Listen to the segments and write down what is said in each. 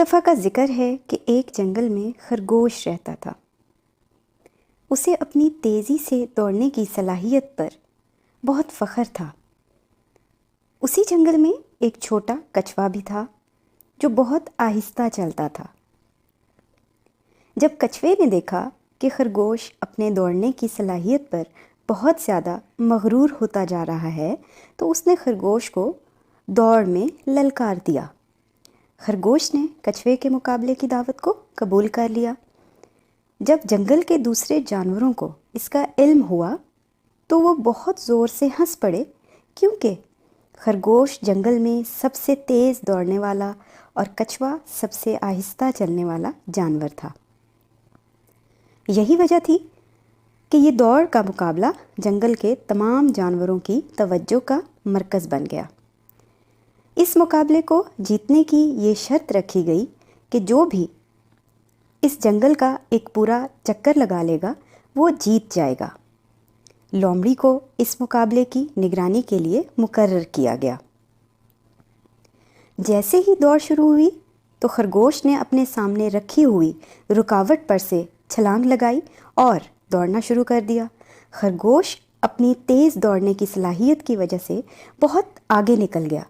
دفعہ کا ذکر ہے کہ ایک جنگل میں خرگوش رہتا تھا۔ اسے اپنی تیزی سے دوڑنے کی صلاحیت پر بہت فخر تھا۔ اسی جنگل میں ایک چھوٹا کچھوا بھی تھا جو بہت آہستہ چلتا تھا۔ جب کچھوے نے دیکھا کہ خرگوش اپنے دوڑنے کی صلاحیت پر بہت زیادہ مغرور ہوتا جا رہا ہے تو اس نے خرگوش کو دوڑ میں للکار دیا۔ خرگوش نے کچھوے کے مقابلے کی دعوت کو قبول کر لیا۔ جب جنگل کے دوسرے جانوروں کو اس کا علم ہوا تو وہ بہت زور سے ہنس پڑے، کیونکہ خرگوش جنگل میں سب سے تیز دوڑنے والا اور کچھوا سب سے آہستہ چلنے والا جانور تھا۔ یہی وجہ تھی کہ یہ دوڑ کا مقابلہ جنگل کے تمام جانوروں کی توجہ کا مرکز بن گیا۔ اس مقابلے کو جیتنے کی یہ شرط رکھی گئی کہ جو بھی اس جنگل کا ایک پورا چکر لگا لے گا وہ جیت جائے گا۔ لومڑی کو اس مقابلے کی نگرانی کے لیے مقرر کیا گیا۔ جیسے ہی دوڑ شروع ہوئی تو خرگوش نے اپنے سامنے رکھی ہوئی رکاوٹ پر سے چھلانگ لگائی اور دوڑنا شروع کر دیا۔ خرگوش اپنی تیز دوڑنے کی صلاحیت کی وجہ سے بہت آگے نکل گیا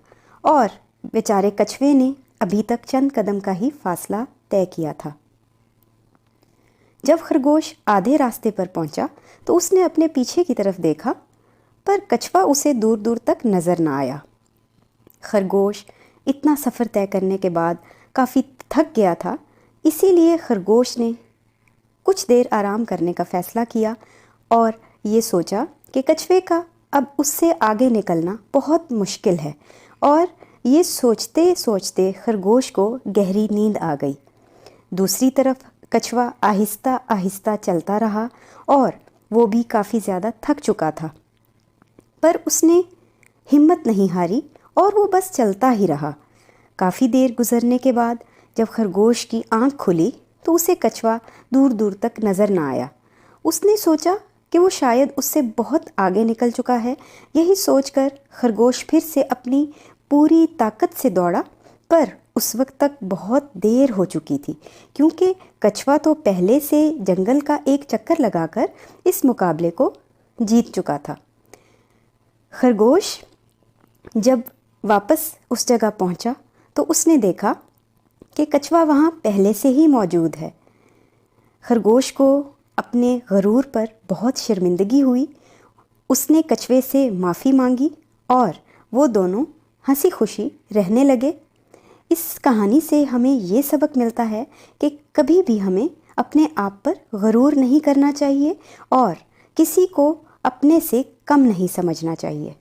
اور بیچارے کچھوے نے ابھی تک چند قدم کا ہی فاصلہ طے کیا تھا۔ جب خرگوش آدھے راستے پر پہنچا تو اس نے اپنے پیچھے کی طرف دیکھا، پر کچھوا اسے دور دور تک نظر نہ آیا۔ خرگوش اتنا سفر طے کرنے کے بعد کافی تھک گیا تھا، اسی لیے خرگوش نے کچھ دیر آرام کرنے کا فیصلہ کیا اور یہ سوچا کہ کچھوے کا اب اس سے آگے نکلنا بہت مشکل ہے، اور یہ سوچتے سوچتے خرگوش کو گہری نیند آ گئی۔ دوسری طرف کچھوا آہستہ آہستہ چلتا رہا اور وہ بھی کافی زیادہ تھک چکا تھا، پر اس نے ہمت نہیں ہاری اور وہ بس چلتا ہی رہا۔ کافی دیر گزرنے کے بعد جب خرگوش کی آنکھ کھلی تو اسے کچھوا دور دور تک نظر نہ آیا۔ اس نے سوچا کہ وہ شاید اس سے بہت آگے نکل چکا ہے۔ یہی سوچ کر خرگوش پھر سے اپنی پوری طاقت سے دوڑا، پر اس وقت تک بہت دیر ہو چکی تھی، کیونکہ کچھوا تو پہلے سے جنگل کا ایک چکر لگا کر اس مقابلے کو جیت چکا تھا۔ خرگوش جب واپس اس جگہ پہنچا تو اس نے دیکھا کہ کچھوا وہاں پہلے سے ہی موجود ہے۔ خرگوش کو اپنے غرور پر بہت شرمندگی ہوئی۔ اس نے کچھوے سے معافی مانگی اور وہ دونوں ہنسی خوشی رہنے لگے۔ اس کہانی سے ہمیں یہ سبق ملتا ہے کہ کبھی بھی ہمیں اپنے آپ پر غرور نہیں کرنا چاہیے اور کسی کو اپنے سے کم نہیں سمجھنا چاہیے۔